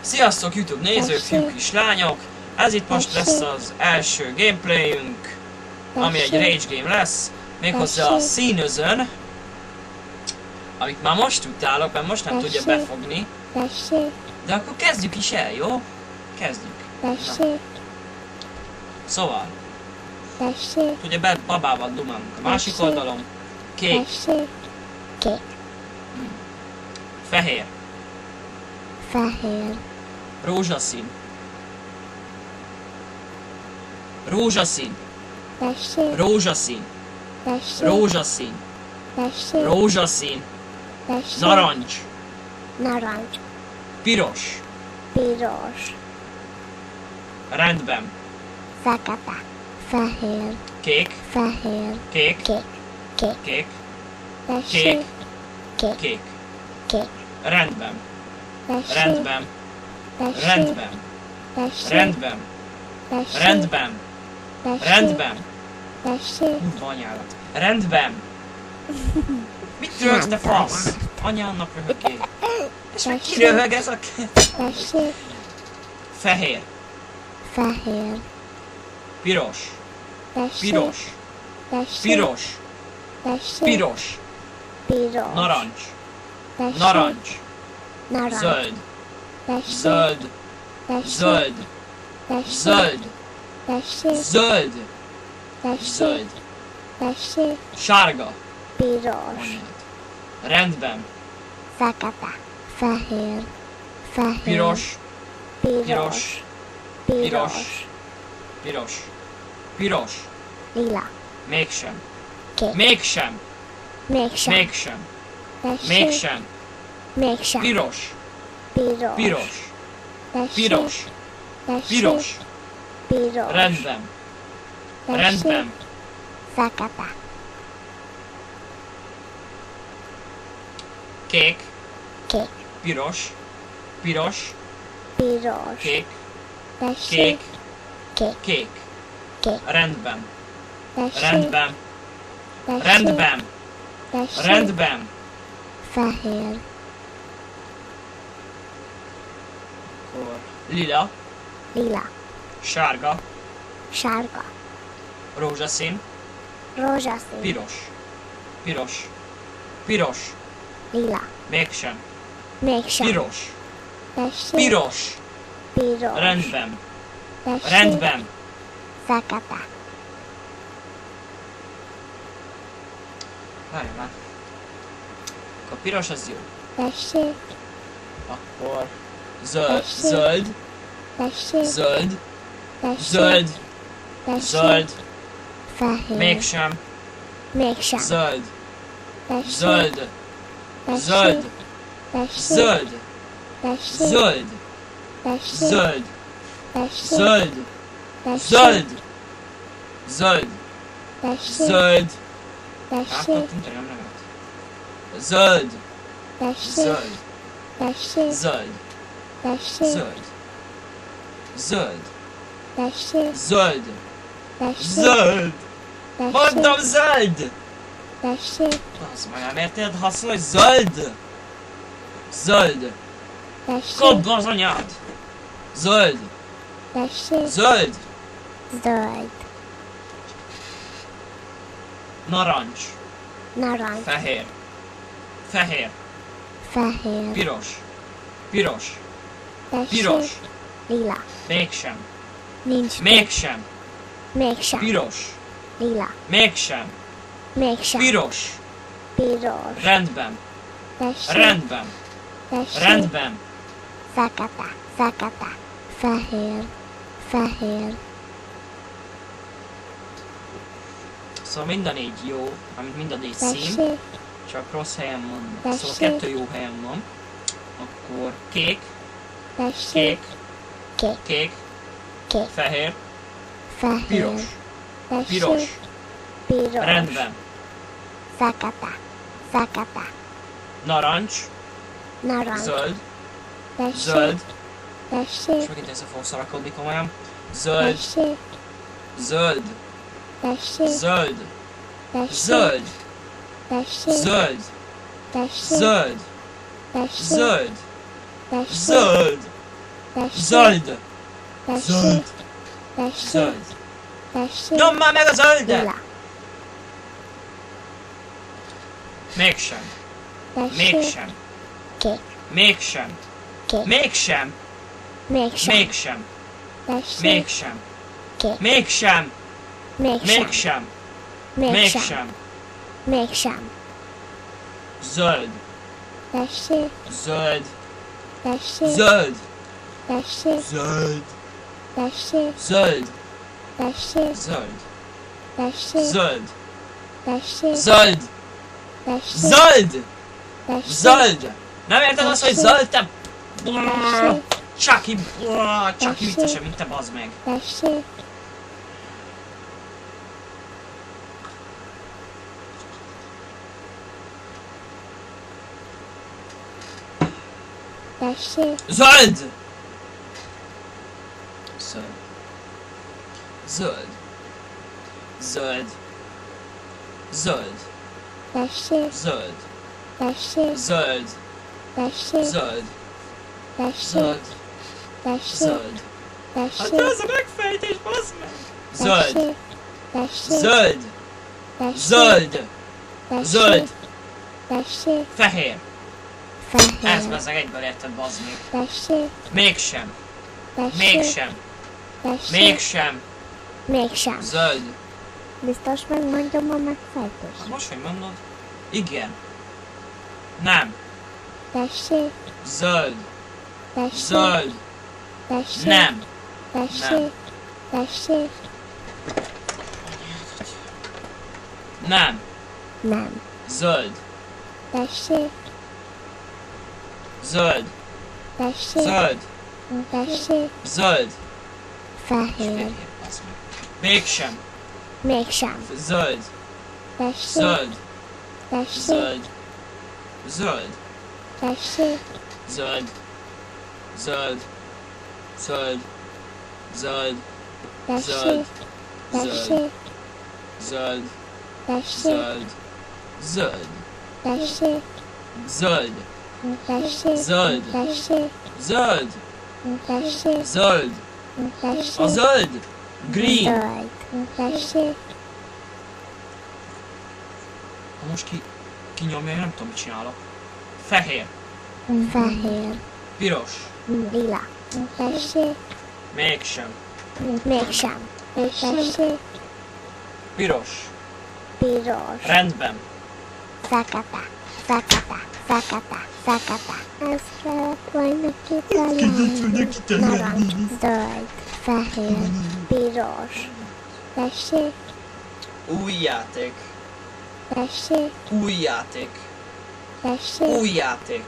Sziasztok YouTube nézők, fiúk és lányok! Ez itt most lesz az első gameplayünk, ami egy rage game lesz, méghozzá a színözön, amit már most utálok, mert most nem tudja befogni. De akkor kezdjük is el, jó? Kezdjük. Na. Szóval, ugye babával dumálunk a másik oldalon. Kék. Fehér. Rózsaszín. Rózsaszín. Rózsaszín. Rózsaszín. Rózsaszín. Narancs. Piros. Rendben. Fekete. Fehér. Kék. Fehér. Kék. Kék. Kék. Tessék. Kék. Kék. Kék. Kék. Rendben. Tessék. Rendben. Tessék. Rendben. Tessék. Rendben. Tessék. Rendben. Tessék. Rendben. Tessék. Kurva anyálat. Rendben. Mit röhögsz, te fasz? Anyának röhögél. És meg ki röhög ez a Tessék. Fehér. Fehér. Piros. Tessék. Piros. Tessék. Piros. Tessék. Piros. Piros. Narancs. Tessék. Narancs. Narancs. Zöld. Tessék. Zöld. Tessék. Zöld. Tessék. Zöld. Tessék. Zöld. Tessék. Zöld. Tessék. Sárga. Piros. Rendben. Fekete. Fehér. Fehér. Piros. Piros. Piros. Piros. Piros. Lila. Mégsem. Kék. Mégsem. Mégsem. Mégsem. Tessék. Mégsem. Mégsem. Piros. Piros. Piros. Tessék. Piros. Tessék. Piros. Piros. Rendben. Tessék. Rendben. Fekete. Kék. Kék. Piros. Piros. Piros. Kék. Tessék. Kék. Kék. Kék. Kék. Rendben. Tessék. Rendben. Tessék. Rendben. Tessék. Rendben. Fehér. Akkor lila. Lila. Sárga. Sárga. Rózsaszín. Rózsaszín. Piros. Piros. Piros. Lila. Mégsem. Mégsem. Piros. Tessék. Piros. Piros. Rendben. Tessék. Rendben. Fekete. Várj már. Akkor piros az jó. Tessék. Akkor zöld. Tessék. Zöld. Tessék. Zöld. Tessék. Zöld. Tessék. Zöld. Fehér. Mégsem. Mégsem. Zöld. Tessék. Zöld. Tessék. Zöld. Tessék. Zöld. Tessék. Zöld. Tessék. Zöld. Tessék. Zöld. Tessék. Zöld. Zöld. Tessék. Zöld. Tessék. Nem lehet. Zöld. Tessék. Zöld. Tessék. Zöld. Tessék. Zöld. Zöld. Tessék. Zöld. Tessék. Zöld. Mondom zöld! Tessék. Az majd nem érted, ha szól, hogy zöld? Zöld. Tessék. Kapd az anyád! Zöld. Tessék. Zöld. Zöld. Narancs. Narancs. Fehér. Fehér. Fehér. Piros. Piros. Tessék. Piros. Lila. Mégsem. Nincs. Mégsem. Mégsem. Piros. Lila. Mégsem. Mégsem. Piros. Piros. Rendben. Tessék. Rendben. Tessék. Rendben. Fekete. Fekete. Fehér. Fehér. Szóval mind a négy jó, amit mind a négy szín, Tessék. csak rossz helyen van. Tessék. Szóval kettő jó helyen van. Akkor kék, Tessék. kék, Kék. kék, Kék. fehér, Fehér. piros, Tessék. piros. Piros. Rendben. Fekete. Fekete. Narancs, Narancs. zöld, Tessék. zöld, és Tessék. megint össze fogok szarakodni komolyan. Zöld, Tessék. zöld, Tessék. zöld, Tessék. zöld, Tessék. zöld, Tessék. zöld, Tessék. zöld, Tessék. zöld, Zöld! Tessék. Zöld! Tessék. Zöld! Tessék. Nyomd már meg a zöldet! Lila. Mégsem! Tessék. Mégsem! Kék. Mégsem! Kék. Mégsem! Mégsem. Mégsem! Tessék. Mégsem! Kék. Mégsem! Mégsem. Mégsem! Mégsem. Mégsem! Mégsem. Zöld! Tessék. Zöld! Tessék. Zöld! Tessék. Zöld! Tessék. Zöld! Tessék. Zöld! Tessék. Zöld! Tessék. Zöld! Tessék. Zöld! Tessék. Zöld! Nem érted azt, hogy zöld, te... Tessék. Csak viccesebb, mint te, bazd meg. Tessék. Tessék. Zöld! Zöld. Zöld. Zöld. Zöld. Tessék. Zöld. Tessék. Zöld. Tessék. Zöld. Tessék. Zöld. Tessék. Zöld. Hát Tessék. ez a megfejtés, bazd meg! Zöld. Tessék. Zöld. Tessék. Zöld. Zöld. Tessék. Fehér. Ez Fehér. bezzeg egyből érted, bazd meg. Tessék. Mégsem. Tessék. Mégsem. Tessék. Mégsem. Mégsem. Zöld. Biztos megmondom a Hát megfejtést. most, hogy mondod? Igen. Nem. Tessék. Zöld. Tessék. Zöld. Tessék. Nem. Tessék. Tessék. Nem. Nem. Zöld. Tessék. Zöld. Tessék. Zöld. Tessék. Zöld. Fehér. Fehér, bazd meg. Mégsem. Mégsem. Zöld. Tessék. Zöld. Tessék. Zöld. Zöld. Tessék. Zöld. Zöld. Zöld. Zöld. Tessék. Tessék. Zöld. Tessék. Zöld. Tessék. Zöld. Tessék. Zöld. Tessék. Zöld. Tessék. Zöld. Tessék. A zöld. Green. Zöld. Tessék. Ha most kinyomja, én nem tudom, mit csinálok. Fehér. Fehér. Piros. Lila. Tessék. Mégsem. Mégsem. Tessék. Piros. Piros. Rendben. Fekete. Fekete. Fekete. Fekete. Ezt kellett volna kitalálni. Narancs. Zöld. Fehér. Piros. Tessék. Új játék. Tessék. Új játék. Tessék. Új játék.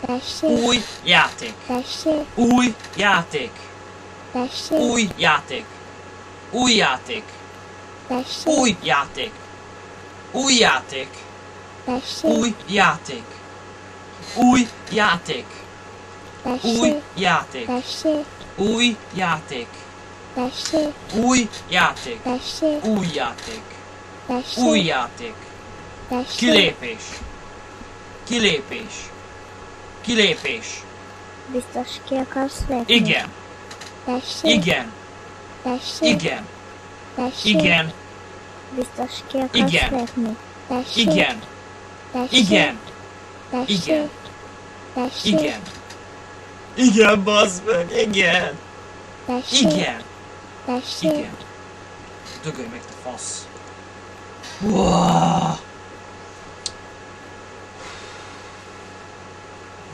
Tessék. Új játék. Tessék. Új játék. Tessék. Új játék. Új játék. Tessék. Új játék. Új játék. Tessék. Új játék. Új játék. Új Tessék. játék. Tessék. Új játék. Tessék. Új játék. Tessék. Új játék. Tessék. Új játék. Tessék. Kilépés. Kilépés. Kilépés. Biztos ki akarsz lépni? Igen. Tessék. Igen. Tessék. Igen. Tessék. Igen. Biztos ki akarsz Igen. lépni? Tessék. Igen. Tessék. Igen. Tessék. Igen. Tessék. Igen. Igen, bazd meg, igen. Tessék. Igen. Tessék. Igen. Dögölj meg, te fasz. Wow.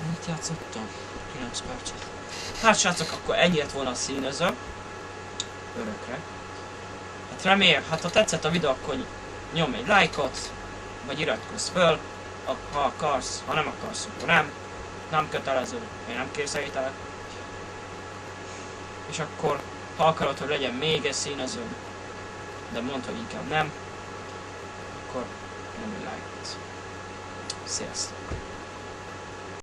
Mit játszottam? 9 percet. Hát srácok, akkor ennyi lett volna a színező. Örökre. Hát remélem, hát ha tetszett a videó, akkor nyomj egy lájkot, vagy iratkozz föl, ha akarsz, ha nem akarsz, akkor nem. Nem kötelező, én nem kényszerítelek. És akkor, ha akarod, hogy legyen még egy színező, de mondd, hogy inkább nem, akkor nyomj egy lájkot. Sziasztok!